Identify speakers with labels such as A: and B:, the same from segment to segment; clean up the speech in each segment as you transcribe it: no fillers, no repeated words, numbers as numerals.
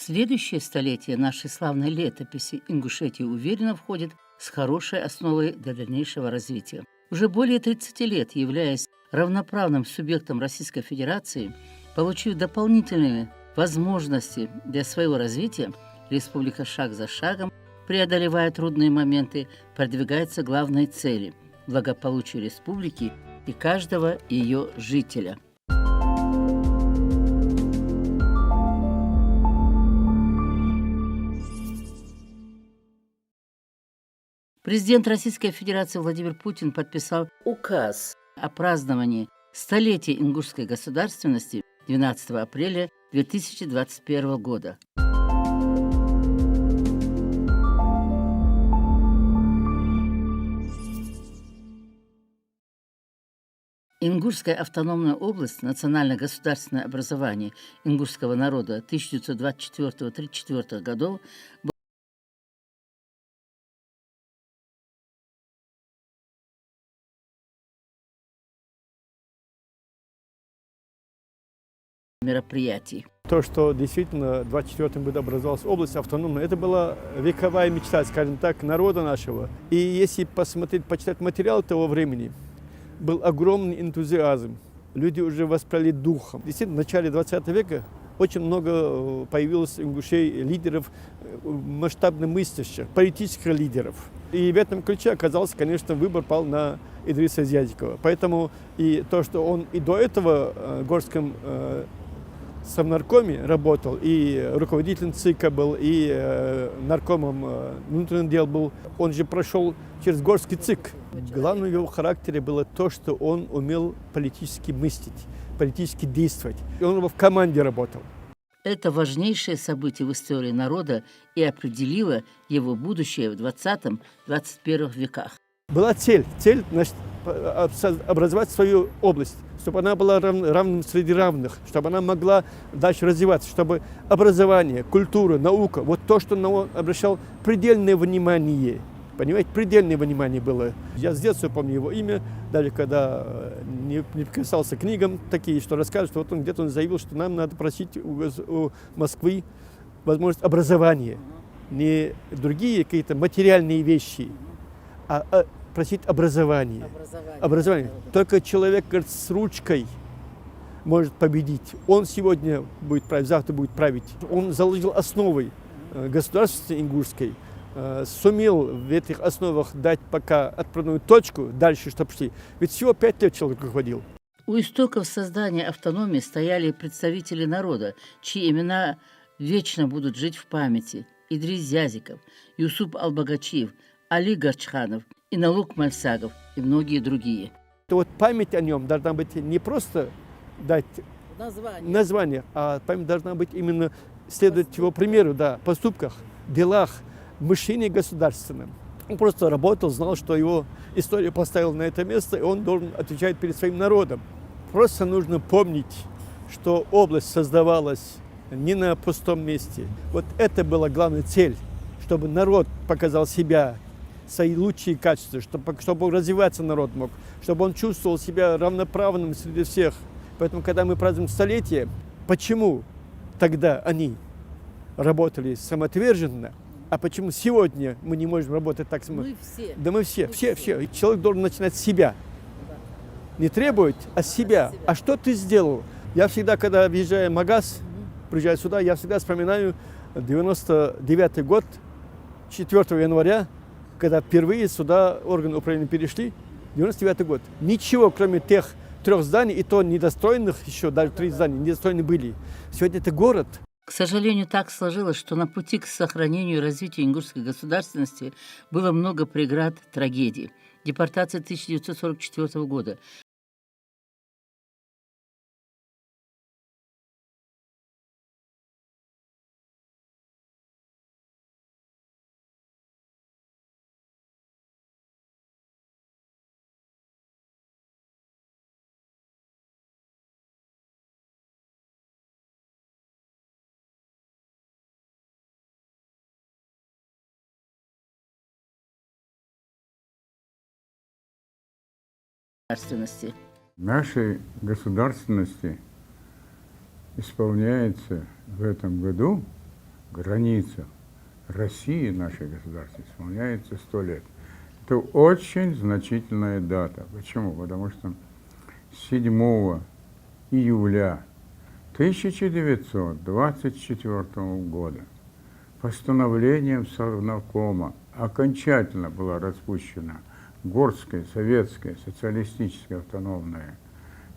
A: В следующее столетие нашей славной летописи Ингушетия уверенно входит с хорошей основой для дальнейшего развития. Уже более 30 лет, являясь равноправным субъектом Российской Федерации, получив дополнительные возможности для своего развития, республика шаг за шагом, преодолевая трудные моменты, продвигается к главной цели – благополучию республики и каждого ее жителя. Президент Российской Федерации Владимир Путин подписал указ о праздновании столетия ингушской государственности 12 апреля 2021 года. Ингушская автономная область, национально-государственное образование ингушского народа 1924-1934 годов мероприятий.
B: То, что действительно в 1924 году образовалась область автономная, это была вековая мечта, скажем так, народа нашего. И если посмотреть, почитать материал того времени, был огромный энтузиазм. Люди уже воспряли духом. Действительно, в начале 20 века очень много появилось ингушей лидеров, масштабно мыслящих, политических лидеров. И в этом ключе оказался, конечно, выбор пал на Идриса Зязикова. Поэтому и то, что он и до этого в Горском совнаркоме работал, и руководителем ЦИКа был, и наркомом внутренних дел был, он же прошел через Горский ЦИК. Главным в его характере было то, что он умел политически мыслить, политически действовать. И он в команде работал.
A: Это важнейшее событие в истории народа и определило его будущее в 20-21 веках.
B: Была цель, значит, образовать свою область, чтобы она была равным среди равных, чтобы она могла дальше развиваться, чтобы образование, культура, наука, вот то, что он обращал предельное внимание. Понимаете, предельное внимание было. Я с детства помню его имя, даже когда не прикасался к книгам такие, что рассказывают, что вот он где-то заявил, что нам надо просить у Москвы возможность образования. Не другие какие-то материальные вещи, а просить образования. Образование. Только человек, говорит, с ручкой может победить. Он сегодня будет править, завтра будет править. Он заложил основы государственности ингушской, сумел в этих основах дать пока отправную точку дальше, чтобы шли. Ведь всего 5 лет человек руководил.
A: У истоков создания автономии стояли представители народа, чьи имена вечно будут жить в памяти. Идрис Зязиков, Юсуп Албагачиев, Али Гарчханов, Иналук Мальсагов и многие другие.
B: То вот память о нем должна быть не просто дать название, а память должна быть именно следовать его примеру, да, поступках, делах, мышлении государственном. Он просто работал, знал, что его история поставила на это место, и он должен отвечать перед своим народом. Просто нужно помнить, что область создавалась не на пустом месте. Вот это была главная цель, чтобы народ показал себя, свои лучшие качества, чтобы развиваться народ мог, чтобы он чувствовал себя равноправным среди всех. Поэтому, когда мы празднуем столетие, почему тогда они работали самоотверженно, а почему сегодня мы не можем работать так самоотверженно?
A: Мы все.
B: Да мы все. Человек должен начинать с себя. Не требовать, а с себя. А что ты сделал? Я всегда, когда въезжаю в Магаз, приезжаю сюда, я всегда вспоминаю 99 год, 4 января, когда впервые сюда органы управления перешли, 99 год. Ничего, кроме тех 3 зданий, и то недостроенных еще, даже 3 здания недостроены были. Сегодня это город.
A: К сожалению, так сложилось, что на пути к сохранению и развитию ингушской государственности было много преград, трагедий. Депортация 1944 года, государственности.
C: Нашей государственности исполняется в этом году границах России, нашей государства, исполняется 100 лет. Это очень значительная дата. Почему? Потому что 7 июля 1924 года постановлением Совнаркома окончательно была распущена Горская Советская Социалистическая Автономная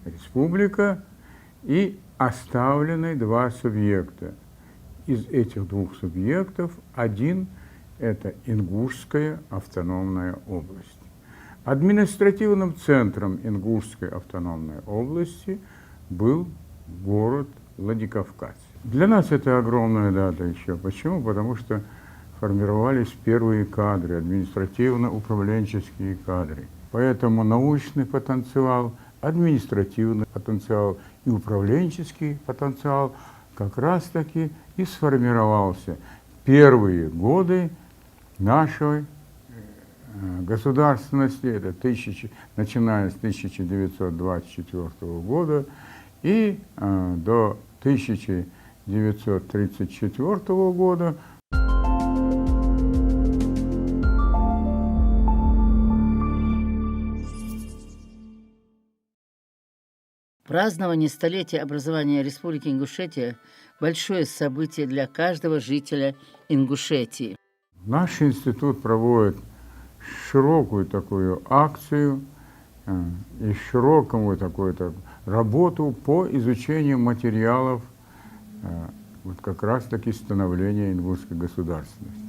C: Республика и оставлены 2 субъекта. Из этих 2 субъектов один – это Ингушская автономная область. Административным центром Ингушской автономной области был город Владикавказ. Для нас это огромная дата еще. Почему? Потому что формировались первые кадры, административно-управленческие кадры. Поэтому научный потенциал, административный потенциал и управленческий потенциал как раз-таки и сформировался первые годы нашей государственности, это начиная с 1924 года и до 1934 года.
A: Празднование столетия образования Республики Ингушетия – большое событие для каждого жителя Ингушетии.
C: Наш институт проводит широкую такую акцию и широкую такую работу по изучению материалов вот как раз-таки становления ингушской государственности.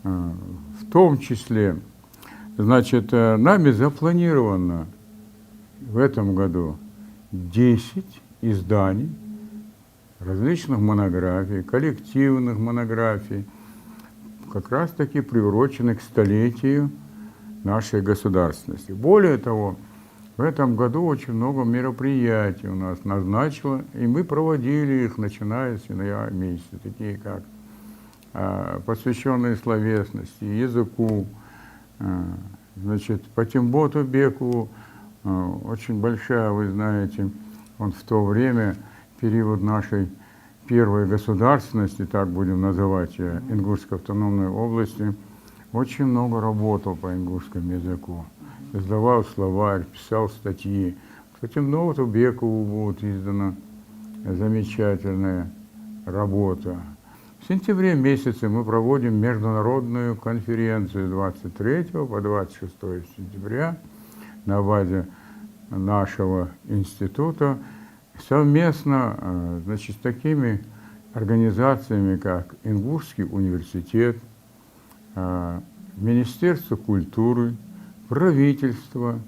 C: В том числе, значит, нами запланировано в этом году 10 изданий различных монографий, коллективных монографий, как раз-таки приурочены к столетию нашей государственности. Более того, в этом году очень много мероприятий у нас назначило, и мы проводили их, начиная с января месяца, такие как посвященные словесности, языку, значит, Патимботу Беку, очень большая, вы знаете, он в то время, период нашей первой государственности, так будем называть ее, Ингушской автономной области, очень много работал по ингушскому языку. Создавал словарь, писал статьи. Кстати, Новоту Бекову будет издана замечательная работа. В сентябре месяце мы проводим международную конференцию 23 по 26 сентября на базе нашего института совместно, значит, с такими организациями, как Ингушский университет, Министерство культуры, правительство.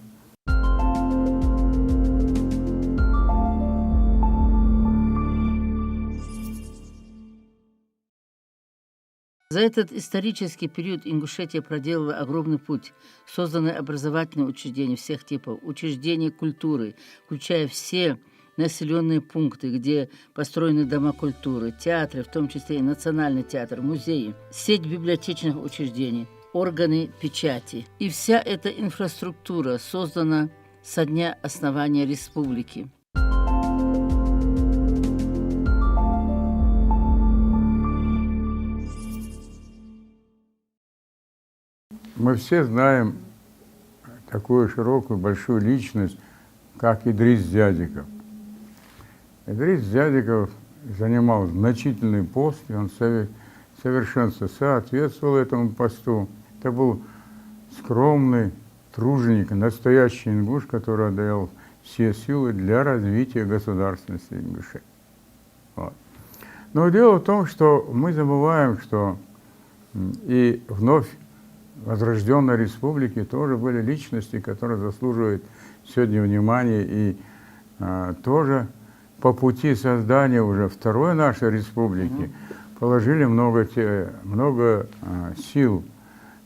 A: За этот исторический период Ингушетия проделала огромный путь. Созданы образовательные учреждения всех типов, учреждения культуры, включая все населенные пункты, где построены дома культуры, театры, в том числе и Национальный театр, музеи, сеть библиотечных учреждений, органы печати. И вся эта инфраструктура создана со дня основания республики.
C: Мы все знаем такую широкую, большую личность, как Идрис Дзядиков. Идрис Дзядиков занимал значительный пост, и он совершенно соответствовал этому посту. Это был скромный труженик, настоящий ингуш, который отдал все силы для развития государственности Ингушетии. Вот. Но дело в том, что мы забываем, что и вновь возрожденной республики тоже были личности, которые заслуживают сегодня внимания, и тоже по пути создания уже второй нашей республики положили много сил.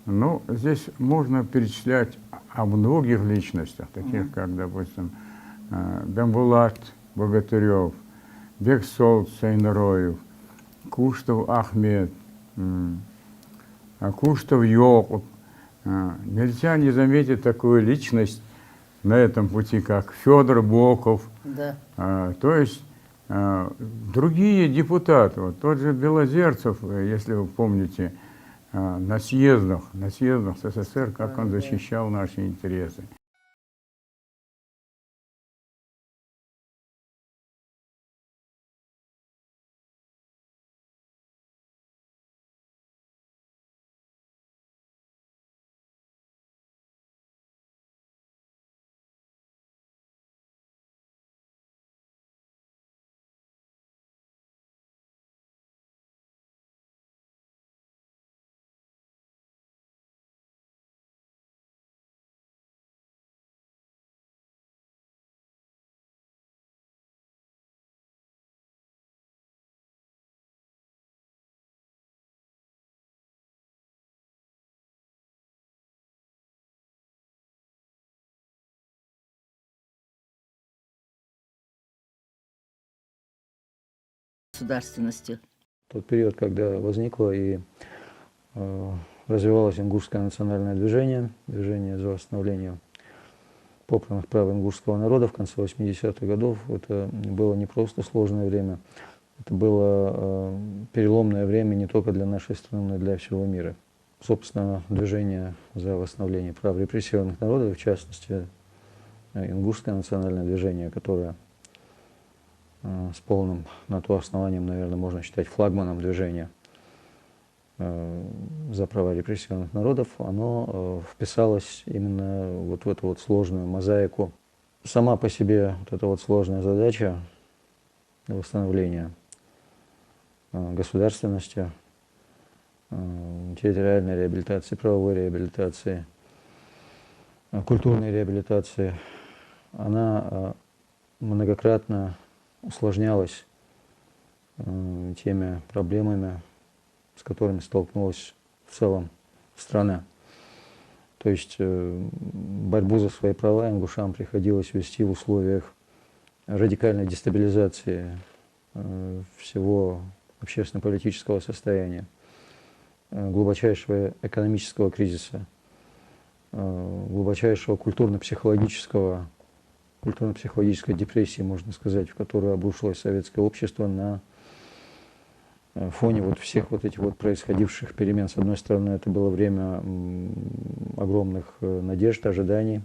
C: Ну, здесь можно перечислять о многих личностях, таких как, допустим, Бембулат Богатырев, Бексолт Сайнароев, Куштов Ахмед, Куштов Йокуб. Нельзя не заметить такую личность на этом пути, как Федор Боков.
A: Да.
C: То есть Другие депутаты, вот тот же Белозерцев, если вы помните, на съездах СССР, как он защищал наши интересы.
A: Государственности.
D: Тот период, когда возникло и развивалось ингушское национальное движение, движение за восстановление попранных прав ингушского народа в конце 80-х годов, это было не просто сложное время, это было переломное время не только для нашей страны, но и для всего мира. Собственно, движение за восстановление прав репрессированных народов, в частности, ингушское национальное движение, которое с полным на то основанием, наверное, можно считать флагманом движения за права репрессированных народов, оно вписалось именно вот в эту вот сложную мозаику. Сама по себе вот эта вот сложная задача восстановления государственности, территориальной реабилитации, правовой реабилитации, культурной реабилитации, она многократно усложнялась теми проблемами, с которыми столкнулась в целом страна. То есть борьбу за свои права ингушам приходилось вести в условиях радикальной дестабилизации всего общественно-политического состояния, глубочайшего экономического кризиса, глубочайшего культурно-психологической депрессии, можно сказать, в которую обрушилось советское общество на фоне вот всех вот этих вот происходивших перемен. С одной стороны, это было время огромных надежд, ожиданий,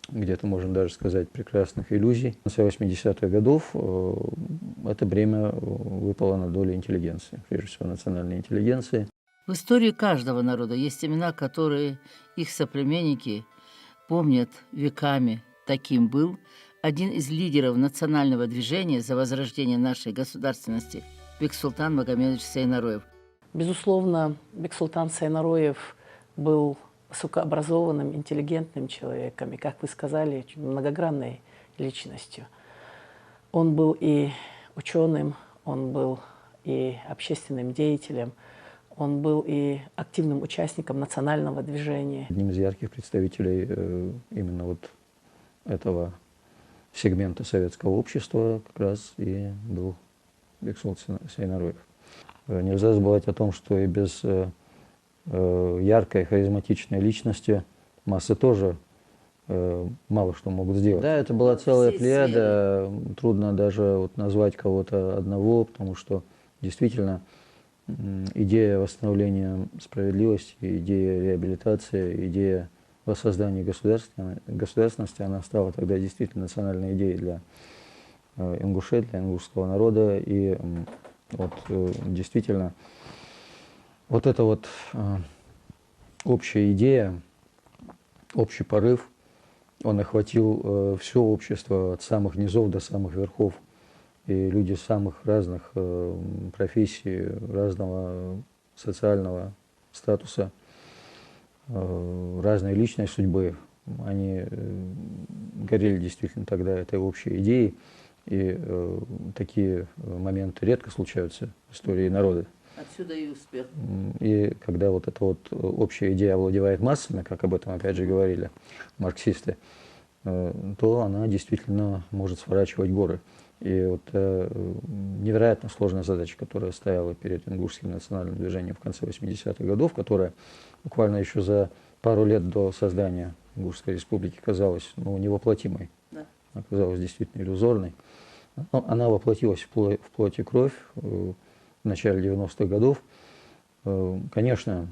D: где-то, можно даже сказать, прекрасных иллюзий. В конце 80-х годов это бремя выпало на долю интеллигенции, прежде всего национальной интеллигенции.
A: В истории каждого народа есть имена, которые их соплеменники помнят веками. Таким был один из лидеров национального движения за возрождение нашей государственности Бексултан Магомедович Сайнароев.
E: Безусловно, Бексултан Сайнароев был высокообразованным, интеллигентным человеком и, как вы сказали, очень многогранной личностью. Он был и ученым, он был и общественным деятелем, он был и активным участником национального движения.
D: Одним из ярких представителей именно вот этого сегмента советского общества как раз и был Бексултан Сайнароев. Нельзя забывать о том, что и без яркой, харизматичной личности массы тоже мало что могут сделать. Да, это была целая плеяда, трудно даже вот назвать кого-то одного, потому что действительно идея восстановления справедливости, идея реабилитации, идея воссоздания государственности, она стала тогда действительно национальной идеей для ингушей, для ингушского народа. И вот действительно вот эта вот общая идея, общий порыв, он охватил все общество от самых низов до самых верхов. И люди самых разных профессий, разного социального статуса, разной личной судьбы, они горели действительно тогда этой общей идеей. И такие моменты редко случаются в истории народа.
A: Отсюда и успех.
D: И когда вот эта вот общая идея овладевает массами, как об этом опять же говорили марксисты, то она действительно может сворачивать горы. И вот невероятно сложная задача, которая стояла перед ингушским национальным движением в конце 80-х годов, которая буквально еще за пару лет до создания Ингушской республики казалась невоплотимой, оказалась действительно иллюзорной. Она воплотилась в плоть и кровь в начале 90-х годов. Конечно,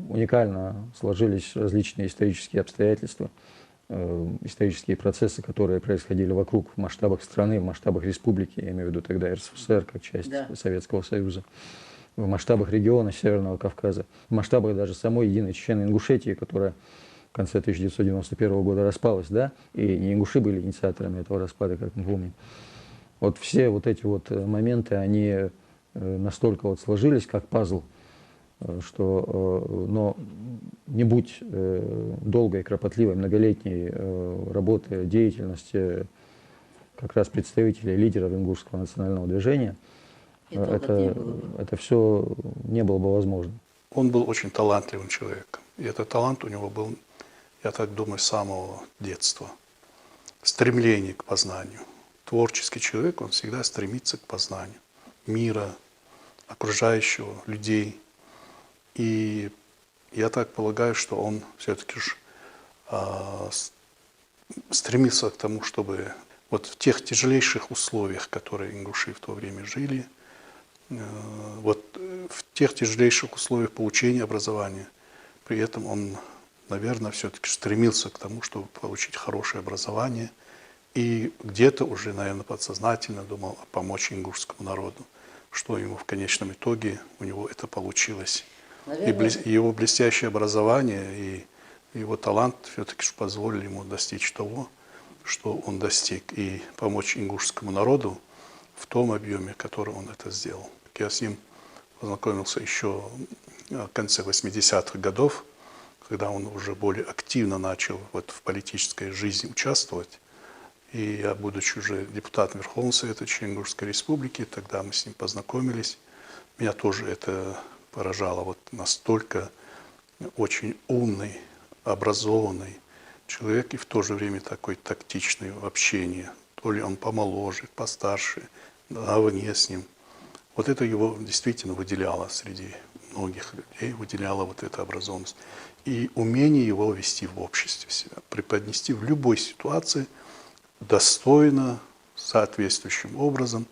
D: уникально сложились различные исторические обстоятельства, исторические процессы, которые происходили вокруг в масштабах страны, в масштабах республики, я имею в виду тогда РСФСР как часть Советского Союза, в масштабах региона Северного Кавказа, в масштабах даже самой единой Чечено-Ингушетии, которая в конце 1991 года распалась, да, и не ингуши были инициаторами этого распада, как мы помним. Вот все вот эти вот моменты, они настолько вот сложились, как пазл, что, но не будь долгой, кропотливой, многолетней работы, деятельности как раз представителей, лидеров ингушского национального движения, это все не было бы возможно.
F: Он был очень талантливым человеком. И этот талант у него был, я так думаю, с самого детства. Стремление к познанию. Творческий человек, он всегда стремится к познанию мира, окружающего, людей. И я так полагаю, что он все-таки стремился к тому, чтобы вот в тех тяжелейших условиях, в которых ингуши в то время жили, вот в тех тяжелейших условиях получения образования, при этом он, наверное, все-таки стремился к тому, чтобы получить хорошее образование, и где-то уже, наверное, подсознательно думал помочь ингушскому народу, что ему в конечном итоге у него это получилось. И его блестящее образование и его талант все-таки позволили ему достичь того, что он достиг, и помочь ингушскому народу в том объеме, в котором он это сделал. Я с ним познакомился еще в конце 80-х годов, когда он уже более активно начал вот в политической жизни участвовать. И я, будучи уже депутатом Верховного Совета Чечено-Ингушской Республики, тогда мы с ним познакомились. Меня тоже это поражало. Вот настолько очень умный, образованный человек и в то же время такой тактичный в общении. То ли он помоложе, постарше, наравне с ним. Вот это его действительно выделяло среди многих людей, выделяло вот эта образованность. И умение его вести в обществе себя, преподнести в любой ситуации достойно, соответствующим образом,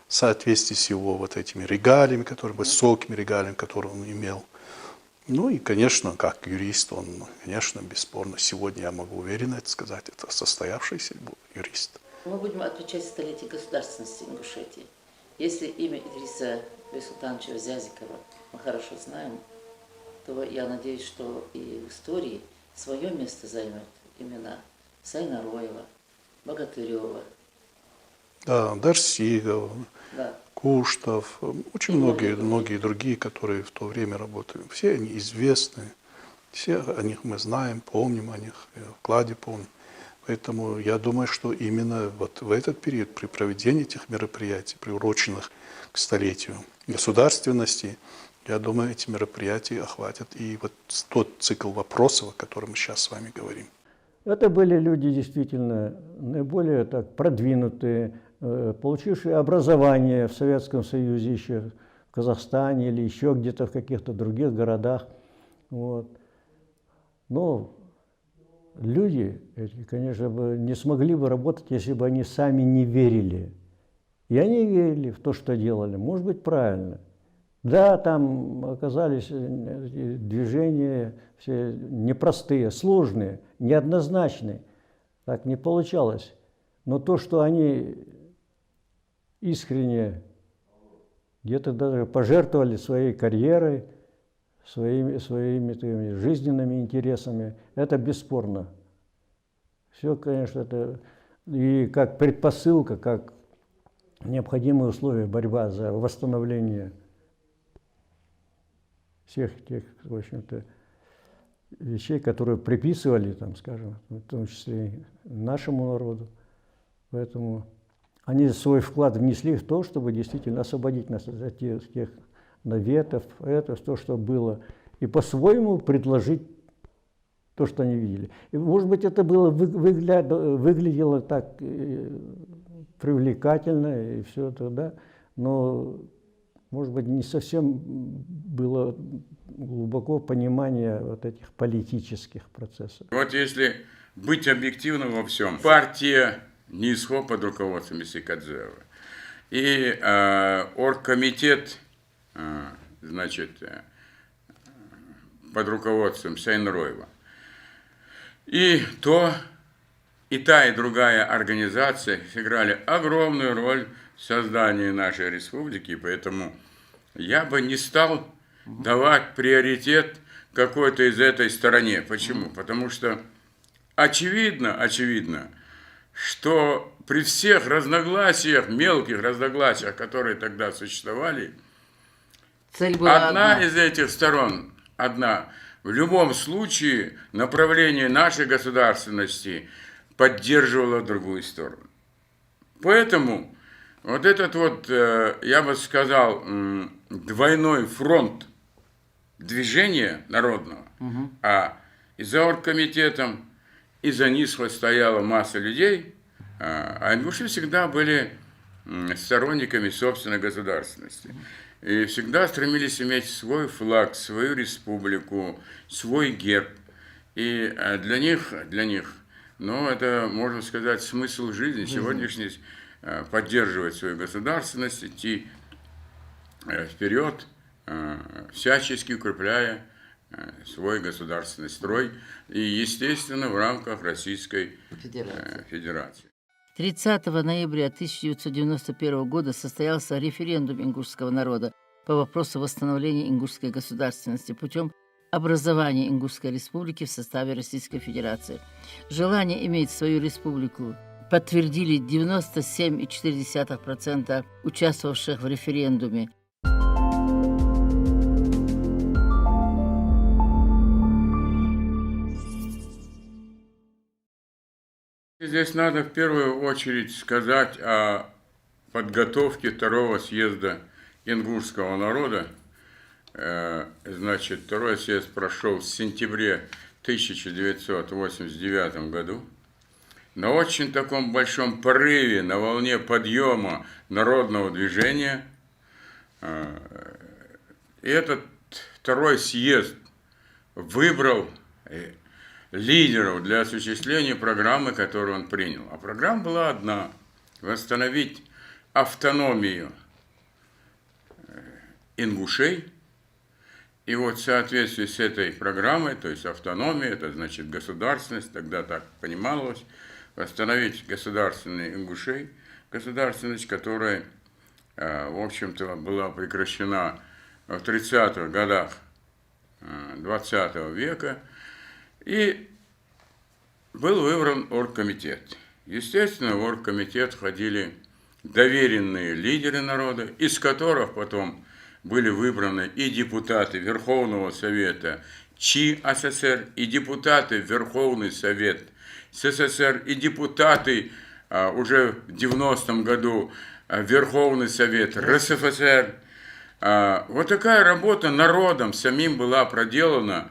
F: в соответствии с его вот этими регалиями, высокими регалиями, которые он имел. Ну и, конечно, как юрист, он, конечно, бесспорно, сегодня я могу уверенно это сказать, это состоявшийся юрист.
A: Мы будем отмечать столетие государственности Ингушетии. Если имя Идриса Бексултановича Зязикова мы хорошо знаем, то я надеюсь, что и в истории свое место займет имена Сайнароева, Богатырева.
F: Да, Дарсигов,
A: Да.
F: Куштов, очень многие другие, которые в то время работали. Все они известны, все о них мы знаем, помним о них, о вкладе помним. Поэтому я думаю, что именно вот в этот период, при проведении этих мероприятий, приуроченных к столетию государственности, я думаю, эти мероприятия охватят и вот тот цикл вопросов, о котором мы сейчас с вами говорим.
B: Это были люди действительно наиболее так продвинутые, получившие образование в Советском Союзе, еще в Казахстане или еще где-то в каких-то других городах. Вот. Но люди эти, конечно, не смогли бы работать, если бы они сами не верили. И они верили в то, что делали. Может быть, правильно. Да, там оказались движения все непростые, сложные, неоднозначные. Так не получалось. Но то, что они искренне где-то даже пожертвовали своей карьерой, своими жизненными интересами, это бесспорно. Все, конечно, это и как предпосылка, как необходимые условия борьба за восстановление всех тех, в общем-то, вещей, которые приписывали, там, скажем, в том числе и нашему народу. Поэтому они свой вклад внесли в то, чтобы действительно освободить нас от тех наветов, то, что было, и по-своему предложить то, что они видели. И, может быть, это было, выглядело так привлекательно и все это, да, но, может быть, не совсем было глубоко понимание вот этих политических процессов.
G: Вот если быть объективным во всем, партия
C: НИСХО под руководством Исикадзева и оргкомитет, значит, под руководством Сейнроева. И та, и другая организация сыграли огромную роль в создании нашей республики, поэтому я бы не стал давать приоритет какой-то из этой стороне. Почему? Потому что очевидно, что при всех разногласиях, мелких разногласиях, которые тогда существовали,
A: Цель была
C: одна из этих сторон, в любом случае направление нашей государственности поддерживала другую сторону. Поэтому вот этот вот, я бы сказал, двойной фронт движения народного, а и за оргкомитетом, и за НИСХО стояла масса людей, а ингуши всегда были сторонниками собственной государственности. И всегда стремились иметь свой флаг, свою республику, свой герб. И для них, ну, это, можно сказать, смысл жизни сегодняшний, поддерживать свою государственность, идти вперед, всячески укрепляя свой государственный строй и, естественно, в рамках Российской Федерации.
A: 30 ноября 1991 года состоялся референдум ингушского народа по вопросу восстановления ингушской государственности путем образования Ингушской республики в составе Российской Федерации. Желание иметь свою республику подтвердили 97,4% участвовавших в референдуме.
C: Здесь надо в первую очередь сказать о подготовке второго съезда ингушского народа. Значит, второй съезд прошел в сентябре 1989 году. На очень таком большом порыве, на волне подъема народного движения. И этот второй съезд выбрал лидеров для осуществления программы, которую он принял. А программа была одна – восстановить автономию ингушей. И вот в соответствии с этой программой, то есть автономия, это значит государственность, тогда так понималось, восстановить государственные ингушей, государственность, которая, в общем-то, была прекращена в 30-х годах 20 века, и был выбран оргкомитет. Естественно, в оргкомитет входили доверенные лидеры народа, из которых потом были выбраны и депутаты Верховного Совета ЧИ СССР, и депутаты Верховный Совет СССР, и депутаты уже в 90-м году Верховный Совет РСФСР. Вот такая работа народом самим была проделана,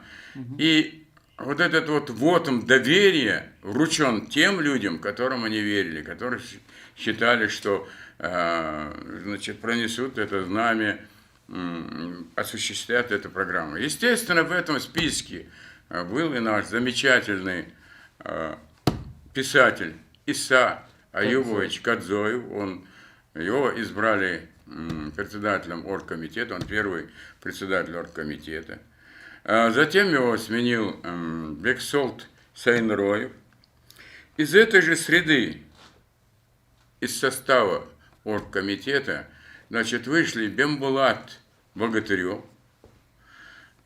C: и вот этот вот вотум доверия вручен тем людям, которым они верили, которые считали, что значит, пронесут это знамя, осуществят эту программу. Естественно, в этом списке был и наш замечательный писатель Иса Аюбович Кадзоев. Его избрали председателем оргкомитета, он первый председатель оргкомитета. Затем его сменил Бексолт Сейнроев. Из этой же среды, из состава оргкомитета, значит, вышли Бембулат Богатырев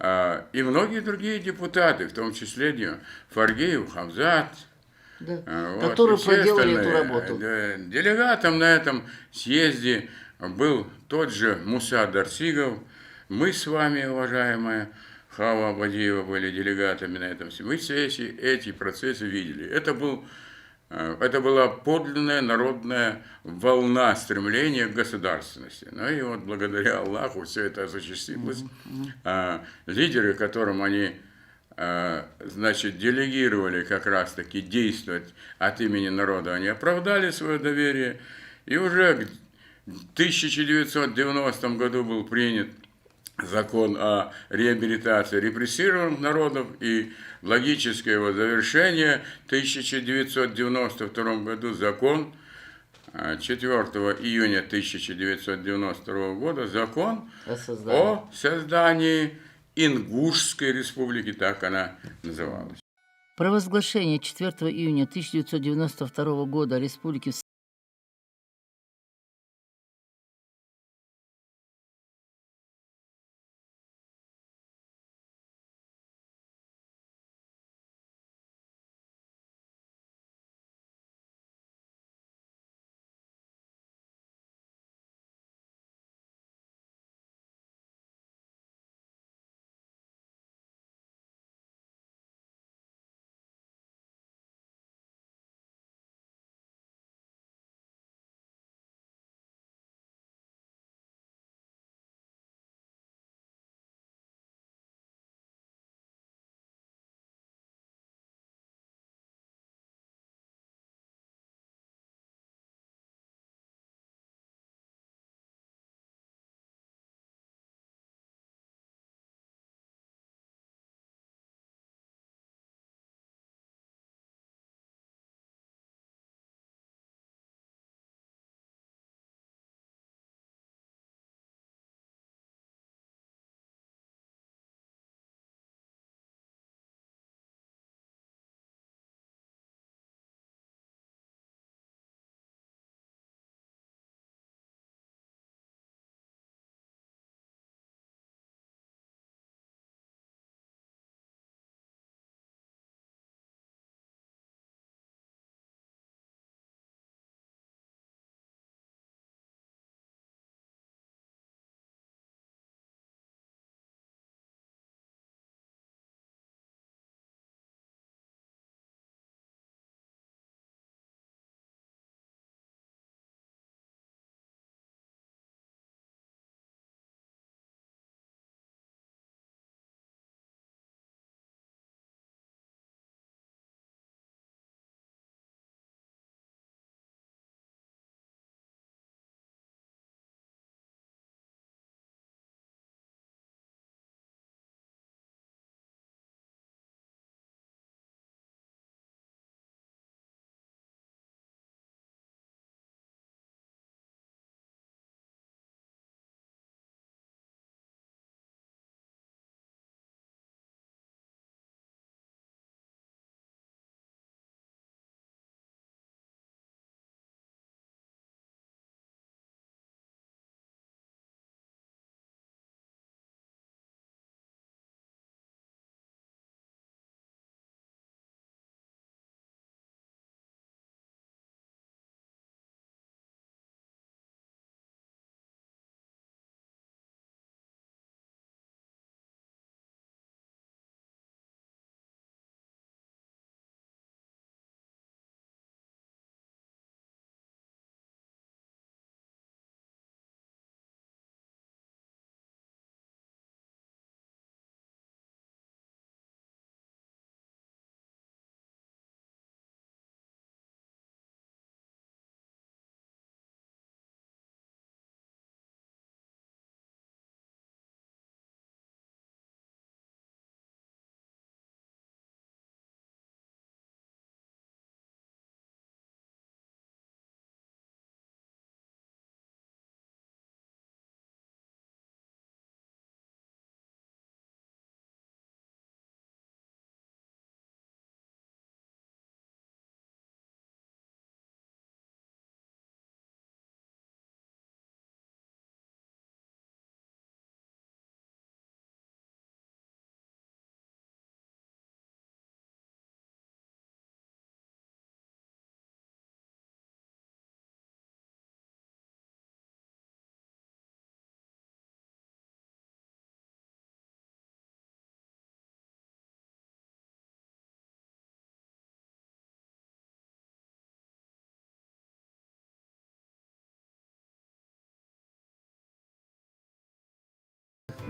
C: и многие другие депутаты, в том числе Фаргеев, Хамзат,
A: Да,
C: вот,
A: которые
C: и все
A: проделали эту
C: остальные.
A: работу.
C: Делегатом на этом съезде был тот же Муса Дарсигов. Мы с вами, уважаемая Хава Абадиева, были делегатами на этом съезде. Мы все эти процессы видели. Это была подлинная народная волна стремления к государственности. Ну и вот благодаря Аллаху все это осуществилось. Лидеры, которым они, значит, делегировали как раз-таки действовать от имени народа, они оправдали свое доверие. И уже в 1990 году был принят закон о реабилитации репрессированных народов, и логическое его завершение в 1992 году закон 4 июня 1992 года закон о создании Ингушской республики, так она называлась.
A: Провозглашение 4 июня 1992 года Республики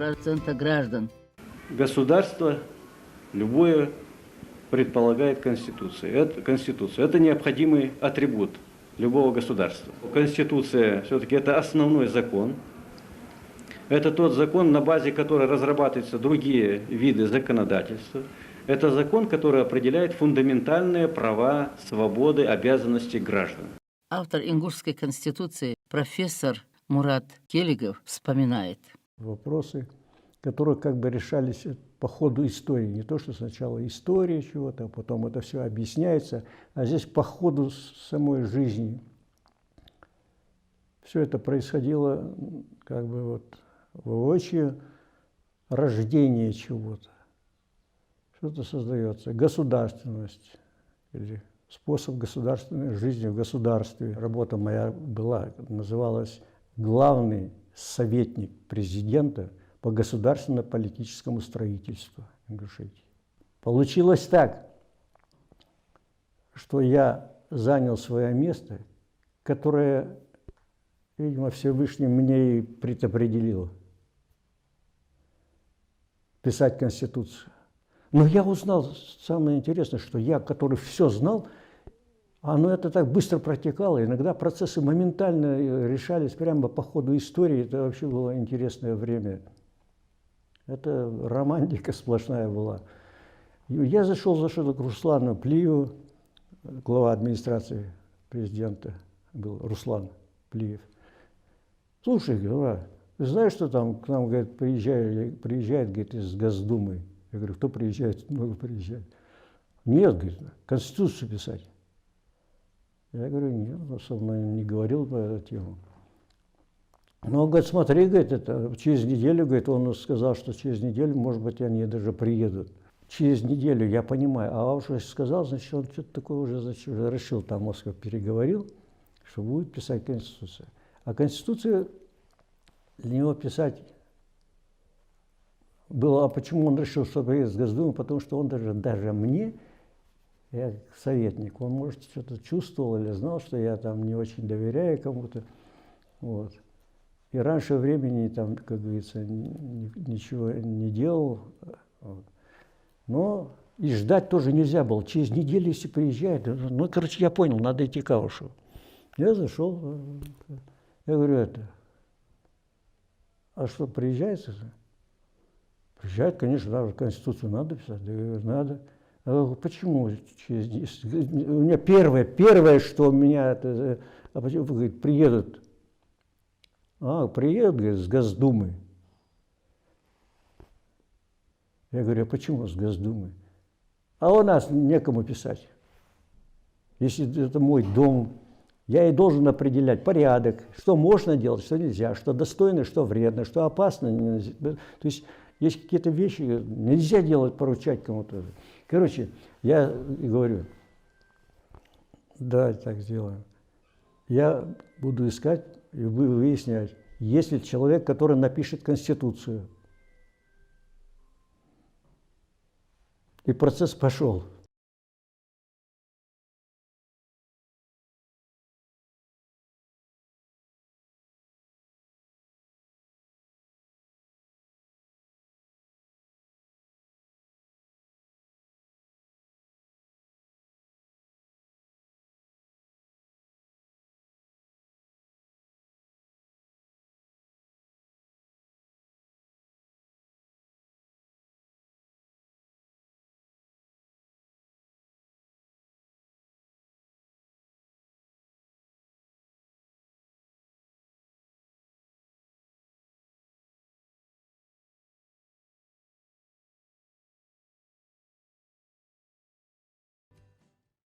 A: процента граждан.
G: Государство любое предполагает Конституцию. Это необходимый атрибут любого государства. Конституция все-таки это основной закон. Это тот закон, на базе которого разрабатываются другие виды законодательства. Это закон, который определяет фундаментальные права, свободы, обязанности граждан.
A: Автор Ингушской конституции профессор Мурат Келигов вспоминает.
H: Вопросы, которые как бы решались по ходу истории. Не то, что сначала история чего-то, а потом это все объясняется, а здесь по ходу самой жизни. Все это происходило как бы вот воочию рождение чего-то. Что-то создается. Государственность или способ государственной жизни в государстве. Работа моя была, называлась «Главный советник президента по государственно-политическому строительству Ингушетии». Получилось так, что я занял свое место, которое, видимо, Всевышний мне и предопределил писать Конституцию. Но я узнал, самое интересное, что я, который все знал, оно это так быстро протекало. Иногда процессы моментально решались прямо по ходу истории. Это вообще было интересное время. Это романтика сплошная была. Я зашел к Руслану Плиеву, глава администрации президента был Руслан Плиев. Слушай, говорю, ты знаешь, что там к нам, говорит, приезжает, говорит, из Госдумы? Я говорю, кто приезжает? Много приезжает. Нет, говорит, Конституцию писать. Я говорю, нет, он со мной не говорил по эту тему. Но он говорит, смотри, говорит, это через неделю, говорит, он сказал, что через неделю, может быть, они даже приедут. Через неделю, я понимаю, а он уже сказал, значит, он что-то такое уже, значит, уже решил, там Москва переговорил, что будет писать Конституцию. А Конституцию для него писать было, а почему он решил, что приедет с Госдумы, потому что он даже мне, я советник, он, может, что-то чувствовал или знал, что я там не очень доверяю кому-то, вот. И раньше времени, там, как говорится, ничего не делал, вот. Но и ждать тоже нельзя было. Через неделю, если приезжает, ну, короче, я понял, надо идти к Каушу. Я зашел, я говорю, это, а что, приезжает? Приезжает, конечно, даже Конституцию надо писать. Я говорю, надо. Я говорю, почему? У меня первое, что у меня, это, а почему, говорит, приедут? А, приедут, говорит, с Госдумы. Я говорю, а почему с Госдумы? А у нас некому писать. Если это мой дом, я и должен определять порядок, что можно делать, что нельзя, что достойно, что вредно, что опасно. То есть есть какие-то вещи, нельзя делать, поручать кому-то. Короче, я говорю, да, так сделаем. Я буду искать и выяснять, есть ли человек, который напишет Конституцию. И процесс пошел.